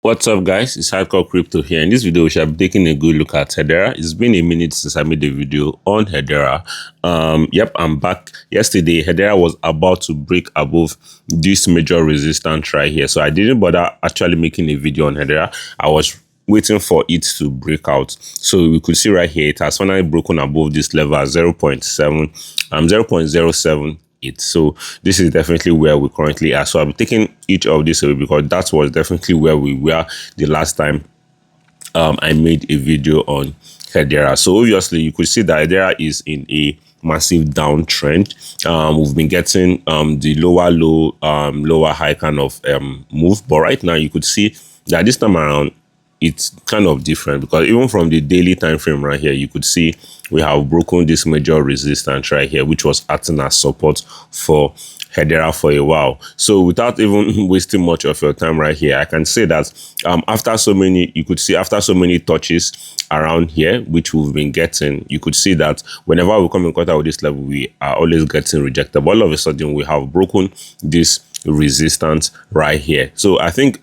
What's up, guys? It's Hardcore Crypto here. In this video, we shall be taking a good look at Hedera. It's been a minute since I made a video on Hedera. Yep, I'm back. Yesterday, Hedera was about to break above this major resistance right here. So I didn't bother actually making a video on Hedera. I was waiting for it to break out. So we could see right here, it has finally broken above this level at 0.07. So this is definitely where we currently are. So I'll be taking each of these away because that was definitely where we were the last time I made a video on Hedera. So obviously you could see that Hedera is in a massive downtrend. We've been getting the lower low, lower high kind of move, but right now you could see that this time around it's kind of different, because even from the daily time frame right here, you could see we have broken this major resistance right here, which was acting as support for Hedera for a while. So without even wasting much of your time right here, I can say that after so many, you could see after so many touches around here, which we've been getting, you could see that whenever we come in contact with this level, we are always getting rejected. But all of a sudden, we have broken this resistance right here. So I think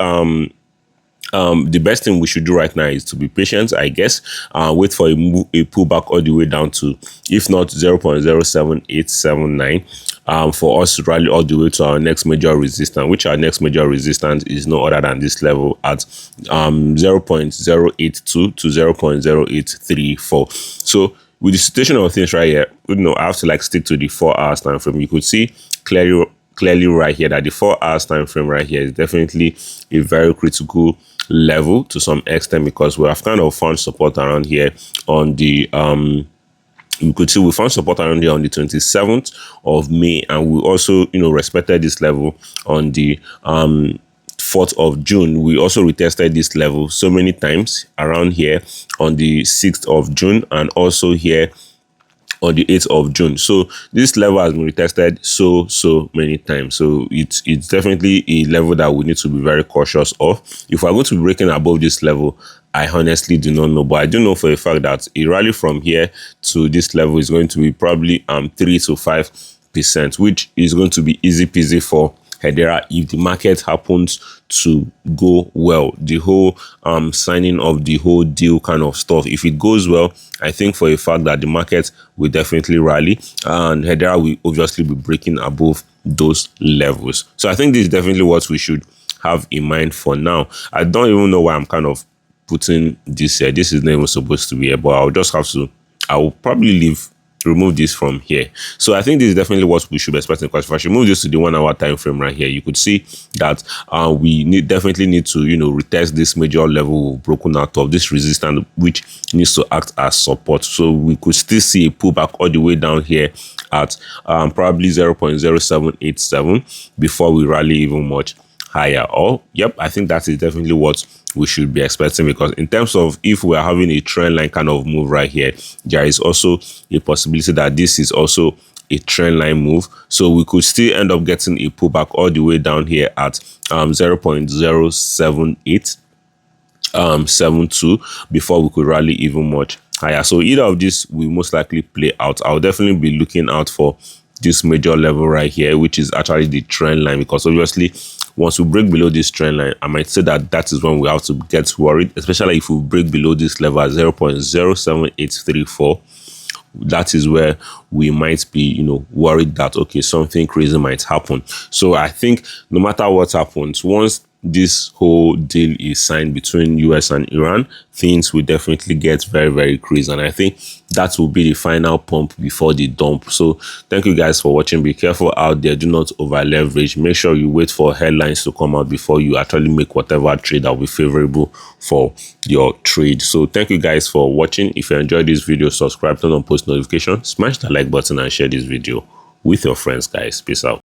the best thing we should do right now is to be patient, I guess. Wait for a pullback all the way down to, if not 0.07879, for us to rally all the way to our next major resistance, which our next major resistance is no other than this level at 0.082 to 0.0834. So with the situation of things right here, I have to like stick to the 4 hours time frame. You could see clearly right here that the 4 hours time frame right here is definitely a very critical level to some extent, because we have kind of found support around here on the you could see we found support around here on the 27th of May, and we also respected this level on the 4th of June. We also retested this level so many times around here on the 6th of June and also here on the 8th of June. So this level has been retested so many times. So it's definitely a level that we need to be very cautious of. If we're going to be breaking above this level, I honestly do not know, but I do know for a fact that a rally from here to this level is going to be probably 3 to 5%, which is going to be easy peasy for Hedera if the market happens to go well. The whole signing of the whole deal kind of stuff, if it goes well, I think for a fact that the market will definitely rally, and Hedera will obviously be breaking above those levels. So I think this is definitely what we should have in mind for now. I don't even know why I'm kind of putting this here. This is not even supposed to be here, but I'll just have to, I will probably remove this from here. So I think this is definitely what we should be expecting, because if I should move this to the 1 hour time frame right here, you could see that we definitely need to retest this major level we've broken out of, this resistance, which needs to act as support. So we could still see a pullback all the way down here at probably 0.0787 before we rally even much higher. Or yep, I think that is definitely what we should be expecting, because in terms of if we are having a trend line kind of move right here, there is also a possibility that this is also a trend line move. So we could still end up getting a pullback all the way down here at 0.07872 before we could rally even much higher. So either of this will most likely play out. I'll definitely be looking out for this major level right here, which is actually the trend line, because obviously once we break below this trend line, I might say that that is when we have to get worried, especially if we break below this level at 0.07834. That is where we might be, worried that, okay, something crazy might happen. So I think no matter what happens, once this whole deal is signed between US and Iran, things will definitely get very, very crazy. And I think that will be the final pump before the dump. So thank you guys for watching. Be careful out there. Do not over leverage. Make sure you wait for headlines to come out before you actually make whatever trade that will be favorable for your trade. So thank you guys for watching. If you enjoyed this video, subscribe, turn on post notifications, smash the like button and share this video with your friends, guys. Peace out.